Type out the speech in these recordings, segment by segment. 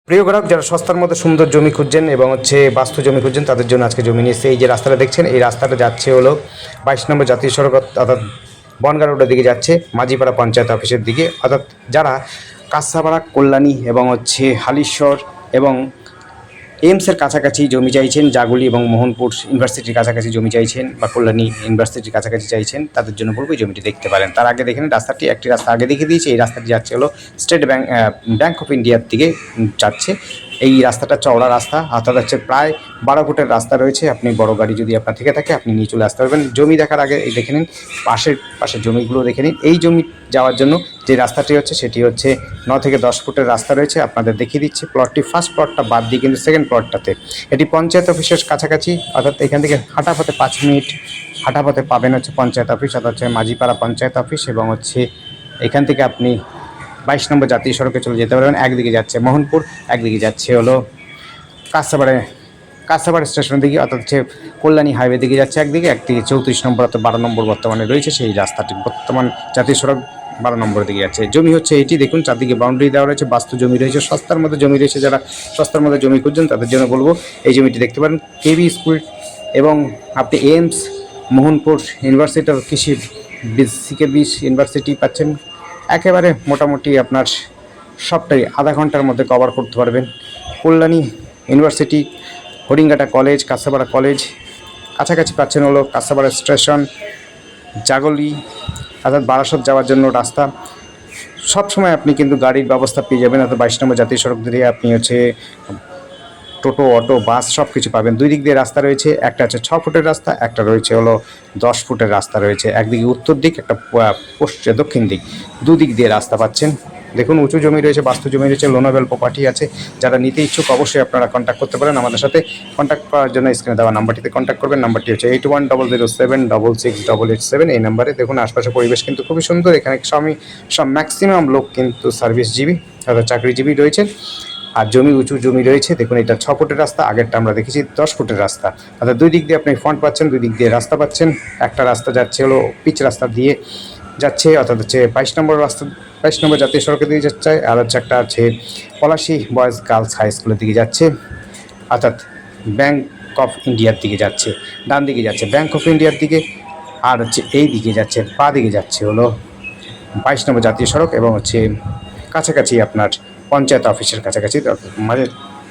প্রিয় গ্রাহক, যারা সস্তার মধ্যে সুন্দর জমি খুঁজছেন এবং বাস্তু জমি খুঁজছেন, তাদের জন্য আজকে জমি নিয়ে এসেছে। এই যে রাস্তাটা দেখছেন, এই রাস্তাটা যাচ্ছে হলো 22 নম্বর জাতীয় সড়ক, অর্থাৎ বনগাঁ রোডের দিকে যাচ্ছে, মাঝিপাড়া পঞ্চায়েত অফিসের দিকে। অর্থাৎ যারা কাঁসাপাড়া, কল্যাণী এবং হালিশ্বর এবং এইমসের কাছাকাছি জমি চাইছেন, জাগুলি এবং মোহনপুর ইউনিভার্সিটির কাছাকাছি জমি চাইছেন, বা কল্যাণী ইউনিভার্সিটির কাছাকাছি চাইছেন, তাদের জন্য বলবো এই জমিটি দেখতে পারেন। তার আগে দেখেন রাস্তাটি, একটি রাস্তা আগে দেখিয়ে দিয়েছে। এই রাস্তাটি যাচ্ছে হলো স্টেট ব্যাংক অফ ইন্ডিয়ার দিকে যাচ্ছে। এই রাস্তাটা চওড়া রাস্তা, অর্থাৎ প্রায় 12 ফুটের রাস্তা রয়েছে। আপনি বড় গাড়ি যদি আপনার থেকে থাকে, আপনি নিয়ে চলে আসতে পারবেন। জমি দেখার আগে এই দেখে নিন, পাশের জমিগুলো দেখে নিন। এই জমি যাওয়ার জন্য যে রাস্তাটি হচ্ছে, সেটি হচ্ছে 9 থেকে 10 ফুটের রাস্তা রয়েছে। আপনাদের দেখিয়ে দিচ্ছি প্লটটি। ফার্স্ট প্লটটা বাদ দিয়ে কিন্তু সেকেন্ড প্লটটাতে, এটি পঞ্চায়েত অফিসের কাছাকাছি, অর্থাৎ এখান থেকে হাঁটাপথে 5 মিনিট হাঁটাপথে পাবেন পঞ্চায়েত অফিস, অর্থাৎ মাঝিপাড়া পঞ্চায়েত অফিস। এবং এখান থেকে আপনি 22 নম্বর জাতীয় সড়কে চলে যেতে পারবেন। একদিকে যাচ্ছে মোহনপুর, একদিকে যাচ্ছে হলো কাঁসাপাড়া স্টেশনের দিকে, অর্থাৎ কল্যাণী হাইওয়ে দিকে যাচ্ছে একদিকে 34 নম্বর, অর্থাৎ 12 নম্বর বর্তমানে রয়েছে সেই রাস্তাটি। বর্তমান জাতীয় সড়ক 12 নম্বরের দিকে যাচ্ছে। জমি হচ্ছে এটি, দেখুন চারদিকে বাউন্ডারি দেওয়া রয়েছে, বাস্তু জমি রয়েছে, সস্তার মধ্যে জমি রয়েছে। যারা সস্তার মধ্যে জমি খুঁজছেন, তাদের জন্য বলবো এই জমিটি দেখতে পারেন। কেবি স্কুল এবং আপনি এইমস, মোহনপুর ইউনিভার্সিটি অফ কৃষি, সিকেবি ইউনিভার্সিটি পাচ্ছেন। একেবারে মোটামুটি আপনার সবটাই আধা ঘন্টার মধ্যে কভার করতে পারবেন। Kalyani university, Haringhata college, Kanchrapara college কাছাকাছি পাচ্ছেন হলো কাঁসাপাড়া স্টেশন, জাগলি, অর্থাৎ বারাসত যাওয়ার জন্য রাস্তা। সব সময় আপনি কিন্তু গাড়ির ব্যবস্থা পেয়ে যাবেন। অর্থাৎ 22 নম্বর জাতীয় সড়ক দিয়ে আপনি টোটো, অটো, বাস সব কিছু পাবেন। দুই দিক দিয়ে রাস্তা রয়েছে, একটা হচ্ছে 6 ফুটের রাস্তা, একটা রয়েছে হলো 10 ফুটের রাস্তা রয়েছে। একদিকে উত্তর দিক, একটা দক্ষিণ দিক, দুদিক দিয়ে রাস্তা পাচ্ছেন। দেখুন উঁচু জমি রয়েছে, বাস্তু জমি রয়েছে, লোনাভেল প্রপার্টি আছে। যারা নিতে ইচ্ছুক অবশ্যই আপনারা কন্ট্যাক্ট করতে পারেন আমাদের সাথে। কন্ট্যাক্ট করার জন্য স্ক্রিনে দেওয়া নাম্বারটিতে কন্ট্যাক্ট করবেন। নাম্বারটি হচ্ছে 8100766887। এই নাম্বারে দেখুন আশপাশের পরিবেশ কিন্তু খুবই সুন্দর। এখানে সব ম্যাক্সিমাম লোক কিন্তু সার্ভিসজীবী, অর্থাৎ চাকরিজীবী রয়েছে। আর জমি উঁচু জমি রয়েছে। দেখুন এটা 6 ফুটের রাস্তা, আগেরটা আমরা দেখেছি 10 ফুটের রাস্তা। অর্থাৎ দুই দিক দিয়ে আপনি ফ্রন্ট পাচ্ছেন, দুই দিক দিয়ে রাস্তা পাচ্ছেন। একটা রাস্তা যাচ্ছে হলো পিচ রাস্তা দিয়ে যাচ্ছে, অর্থাৎ 22 নম্বর রাস্তা, 22 নম্বর জাতীয় সড়কের দিকে যাচ্ছে। আর একটা পলাশী বয়েজ গার্লস হাই স্কুলের দিকে যাচ্ছে, অর্থাৎ ব্যাংক অফ ইন্ডিয়ার দিকে যাচ্ছে। ডান দিকে যাচ্ছে ব্যাংক অফ ইন্ডিয়ার দিকে, আর এই দিকে যাচ্ছে, পা দিকে যাচ্ছে হলো 22 নম্বর জাতীয় সড়ক এবং কাছাকাছি আপনার পঞ্চায়েত অফিসের কাছাকাছি,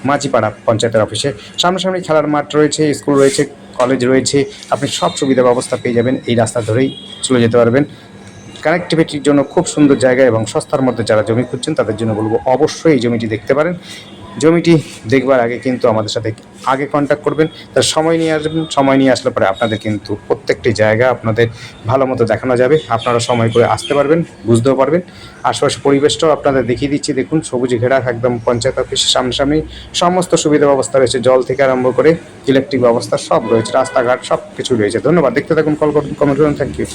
মাঝিপাড়া পঞ্চায়েতের অফিসে। সামনাসামনি খেলার মাঠ রয়েছে, স্কুল রয়েছে, কলেজ রয়েছে। আপনি সব সুবিধা ব্যবস্থা পেয়ে যাবেন। এই রাস্তা ধরেই চলে যেতে পারবেন। কানেক্টিভিটির জন্য খুব সুন্দর জায়গা এবং সস্তার মধ্যে যারা জমি খুঁজছেন, তাদের জন্য বলবো অবশ্যই এই জমিটি দেখতে পারেন। জমিটি দেখবার আগে কিন্তু আমাদের সাথে আগে কন্ট্যাক্ট করবেন, তার সময় নিয়ে আসবেন। সময় নিয়ে আসলে পরে আপনাদের কিন্তু প্রত্যেকটি জায়গা আপনাদের ভালো মতো দেখানো যাবে। আপনারা সময় করে আসতে পারবেন, বুঝতেও পারবেন। আশেপাশে পরিবেশটাও আপনাদের দেখিয়ে দিচ্ছি। দেখুন সবুজে ঘেরা একদম পঞ্চায়েত অফিসের সামনাসামনি সমস্ত সুবিধা ব্যবস্থা রয়েছে, জল থেকে আরম্ভ করে ইলেকট্রিক ব্যবস্থা সব রয়েছে, রাস্তাঘাট সব কিছু রয়েছে। ধন্যবাদ। দেখতে থাকুন, কল করুন, কমেন্ট করুন। Thank you.